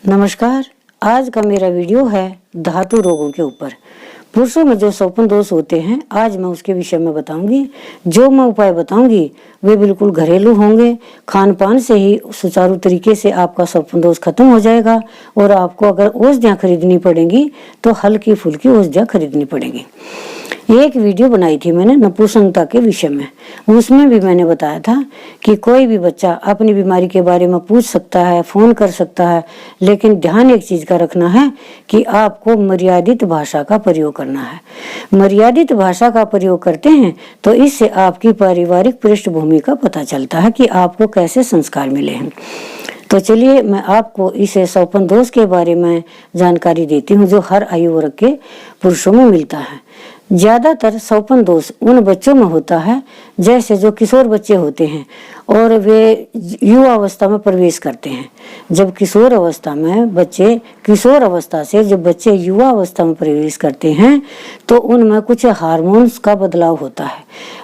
नमस्कार। आज का मेरा वीडियो है धातु रोगों के ऊपर। पुरुषों में जो स्वप्न दोष होते हैं, आज मैं उसके विषय में बताऊंगी। जो मैं उपाय बताऊंगी वे बिल्कुल घरेलू होंगे। खान पान से ही सुचारू तरीके से आपका स्वप्न दोष खत्म हो जाएगा। और आपको अगर औषधियाँ खरीदनी पड़ेंगी तो हल्की फुल्की औषधियाँ खरीदनी पड़ेंगी। एक वीडियो बनाई थी मैंने नपुंसकता के विषय में। उसमें भी मैंने बताया था कि कोई भी बच्चा अपनी बीमारी के बारे में पूछ सकता है, फोन कर सकता है, लेकिन ध्यान एक चीज का रखना है कि आपको मर्यादित भाषा का प्रयोग करना है। मर्यादित भाषा का प्रयोग करते हैं तो इससे आपकी पारिवारिक पृष्ठभूमि का पता चलता है कि आपको कैसे संस्कार मिले हैं। तो चलिए मैं आपको इस स्वप्न दोष के बारे में जानकारी देती हूँ जो हर आयु वर्ग के पुरुषों में मिलता है। ज्यादातर स्वप्न दोष उन बच्चों में होता है जैसे जो किशोर बच्चे होते हैं और वे युवा अवस्था में प्रवेश करते हैं। जब किशोर अवस्था से जब बच्चे युवा अवस्था में प्रवेश करते हैं तो उनमें कुछ हार्मोन्स का बदलाव होता है।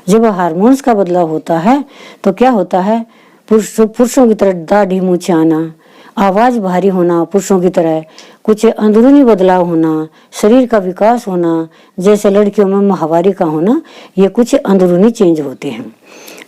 जब हार्मोन्स का बदलाव होता है तो क्या होता है, पुरुषों की तरह दाढ़ी मूंछ आना, आवाज भारी होना, पुरुषों की तरह कुछ अंदरूनी बदलाव होना, शरीर का विकास होना, जैसे लड़कियों में माहवारी का होना, ये कुछ अंदरूनी चेंज होते हैं।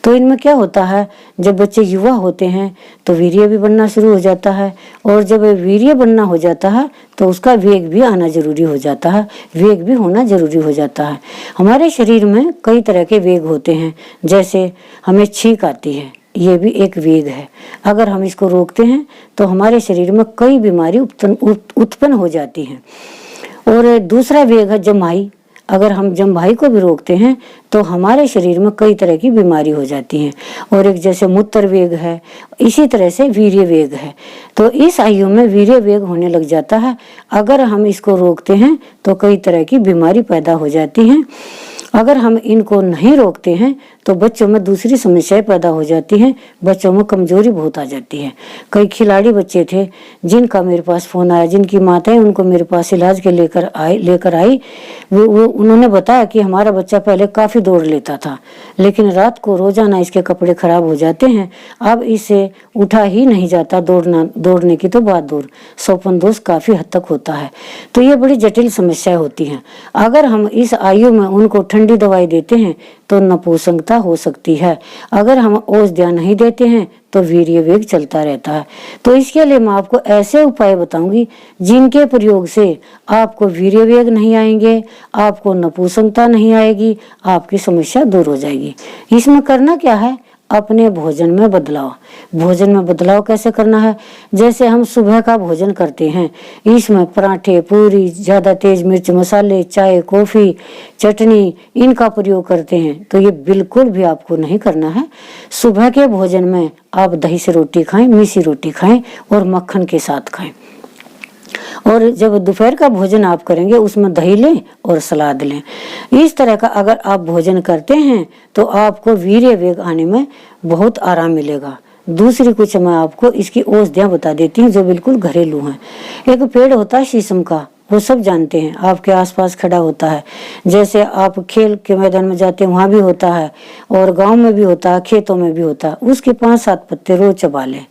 तो इनमें क्या होता है, जब बच्चे युवा होते हैं तो वीर्य भी बनना शुरू हो जाता है। और जब वीर्य बनना हो जाता है तो उसका वेग भी आना जरूरी हो जाता है, वेग भी होना जरूरी हो जाता है। हमारे शरीर में कई तरह के वेग होते हैं। जैसे हमें छींक आती है, ये भी एक वेग है। अगर हम इसको रोकते हैं तो हमारे शरीर में कई बीमारी उत्पन्न हो जाती हैं। और दूसरा वेग है जम्हाई। अगर हम जम्हाई को भी रोकते हैं तो हमारे शरीर में कई तरह की बीमारी हो जाती हैं। और एक जैसे मूत्र वेग है, इसी तरह से वीर्य वेग है। तो इस आयु में वीर्य वेग होने लग जाता है। अगर हम इसको रोकते हैं तो कई तरह की बीमारी पैदा हो जाती हैं। अगर हम इनको नहीं रोकते हैं तो बच्चों में दूसरी समस्याएं पैदा हो जाती हैं। बच्चों में कमजोरी बहुत आ जाती है। कई खिलाड़ी बच्चे थे जिनका मेरे पास फोन आया, जिनकी माताएं उनको मेरे पास इलाज के लेकर आई। वो उन्होंने बताया कि हमारा बच्चा पहले काफी दौड़ लेता था, लेकिन रात को रोजाना इसके कपड़े खराब हो जाते हैं, अब इसे उठा ही नहीं जाता। दौड़ने की तो बात दूर, स्वप्न दोष काफी हद तक होता है। तो ये बड़ी जटिल समस्याएं होती हैं। अगर हम इस आयु में उनको ठंडी दवाई देते हैं तो नपुंसकता हो सकती है। अगर हम औषधियाँ नहीं देते हैं तो वीर्य वेग चलता रहता है। तो इसके लिए मैं आपको ऐसे उपाय बताऊंगी जिनके प्रयोग से आपको वीर्य वेग नहीं आएंगे, आपको नपुंसकता नहीं आएगी, आपकी समस्या दूर हो जाएगी। इसमें करना क्या है, अपने भोजन में बदलाव। भोजन में बदलाव कैसे करना है, जैसे हम सुबह का भोजन करते हैं, इसमें पराठे, पूरी, ज्यादा तेज मिर्च मसाले, चाय, कॉफी, चटनी, इनका प्रयोग करते हैं तो ये बिल्कुल भी आपको नहीं करना है। सुबह के भोजन में आप दही से रोटी खाएं, मिसी रोटी खाएं और मक्खन के साथ खाएं। और जब दोपहर का भोजन आप करेंगे उसमें दही लें और सलाद लें। इस तरह का अगर आप भोजन करते हैं तो आपको वीर्य वेग आने में बहुत आराम मिलेगा। दूसरी कुछ मैं आपको इसकी औषधियाँ बता देती हूँ जो बिल्कुल घरेलू हैं। एक पेड़ होता है शीशम का, वो सब जानते हैं, आपके आसपास खड़ा होता है। जैसे आप खेल के मैदान में जाते हैं वहां भी होता है, और गांव में भी होता है, खेतों में भी होता है। उसके 5-7 पत्ते रोज चबा लें।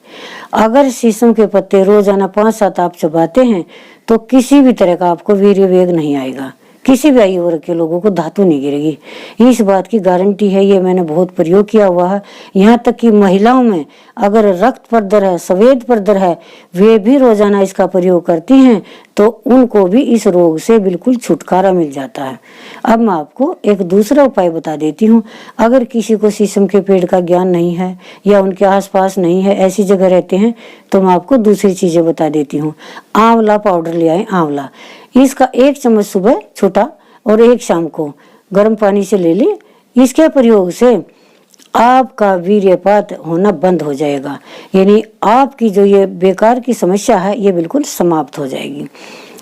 अगर शीशम के पत्ते रोजाना 5-7 आप चबाते हैं तो किसी भी तरह का आपको वीर्य वेग नहीं आएगा। किसी भी आयु वर्ग के लोगों को धातु नहीं गिरेगी, इस बात की गारंटी है। ये मैंने बहुत प्रयोग किया हुआ है। यहाँ तक कि महिलाओं में अगर रक्त प्रदर है, सफेद प्रदर है, वे भी रोजाना इसका प्रयोग करती हैं तो उनको भी इस रोग से बिल्कुल छुटकारा मिल जाता है। अब मैं आपको एक दूसरा उपाय बता देती हूँ। अगर किसी को शीशम के पेड़ का ज्ञान नहीं है या उनके आसपास नहीं है, ऐसी जगह रहते हैं, तो मैं आपको दूसरी चीजें बता देती हूँ। आंवला पाउडर ले आए। आंवला, इसका 1 चम्मच सुबह छोटा और 1 शाम को गर्म पानी से ले लें। इसके प्रयोग से आपका वीर्यपात होना बंद हो जाएगा, यानी आपकी जो ये बेकार की समस्या है ये बिल्कुल समाप्त हो जाएगी।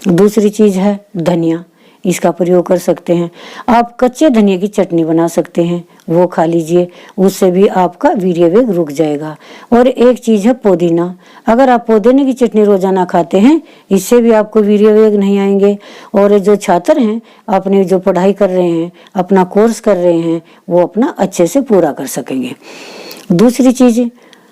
दूसरी चीज है धनिया, इसका प्रयोग कर सकते हैं। आप कच्चे धनिया की चटनी बना सकते हैं, वो खा लीजिए, उससे भी आपका वीर्य वेग रुक जाएगा। और एक चीज है पुदीना। अगर आप पुदीने की चटनी रोजाना खाते हैं, इससे भी आपको वीर्य वेग नहीं आएंगे। और जो छात्र हैं, अपने जो पढ़ाई कर रहे हैं, अपना कोर्स कर रहे हैं, वो अपना अच्छे से पूरा कर सकेंगे। दूसरी चीज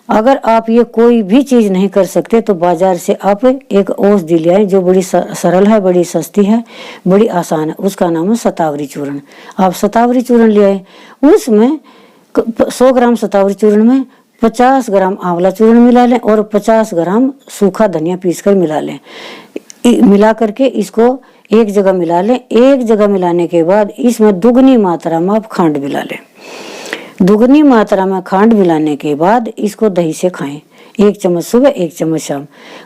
अगर आप ये कोई भी चीज नहीं कर सकते तो बाजार से आप एक औषधि ले आए जो बड़ी सरल है, बड़ी सस्ती है, बड़ी आसान है। उसका नाम है शतावरी चूर्ण। आप शतावरी चूर्ण ले आए, उसमें 100 ग्राम शतावरी चूर्ण में 50 ग्राम आंवला चूर्ण मिला लें और 50 ग्राम सूखा धनिया पीसकर मिला लें। मिला करके इसको एक जगह मिला लें। एक जगह मिलाने के बाद इसमें दुगनी मात्रा में आप खांड मिला लें। दुगनी मात्रा में खांड मिलाने के बाद इसको दही से खाएं, 1 चम्मच सुबह 1 चम्मच शाम।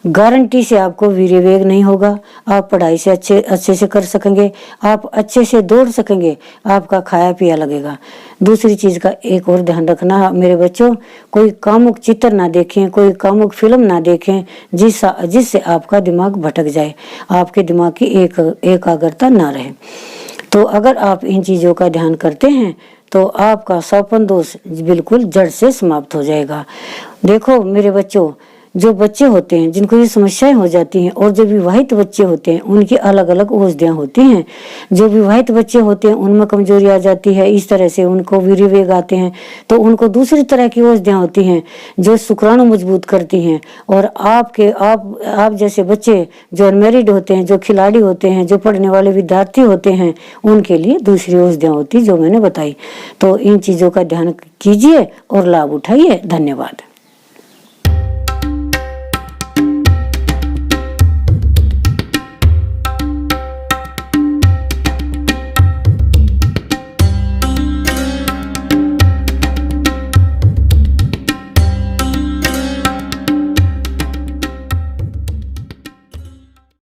गारंटी से आपको वीर्य वेग नहीं होगा, आप पढ़ाई से अच्छे से कर सकेंगे, आप अच्छे से दौड़ सकेंगे, आपका खाया पिया लगेगा। दूसरी चीज का एक और ध्यान रखना मेरे बच्चों, कोई कामुक चित्र ना देखें, कोई कामुक फिल्म ना देखें जिससे आपका दिमाग भटक जाए, आपके दिमाग की एकाग्रता ना रहे। तो अगर आप इन चीजों का ध्यान करते हैं तो आपका सौपन दोष बिल्कुल जड़ से समाप्त हो जाएगा। देखो मेरे बच्चों, जो बच्चे होते हैं जिनको ये समस्याएं हो जाती हैं और जो विवाहित बच्चे होते हैं उनकी अलग अलग औषधियां होती हैं। जो विवाहित बच्चे होते हैं उनमें कमजोरी आ जाती है, इस तरह से उनको वीर्य वेग आते हैं, तो उनको दूसरी तरह की औषधियां होती हैं जो शुक्राणु मजबूत करती हैं। और आप जैसे बच्चे जो अनमेरिड होते हैं, जो खिलाड़ी होते हैं, जो पढ़ने वाले विद्यार्थी होते हैं, उनके लिए दूसरी औषधियां होती जो मैंने बताई। तो इन चीजों का ध्यान कीजिए और लाभ उठाइए। धन्यवाद।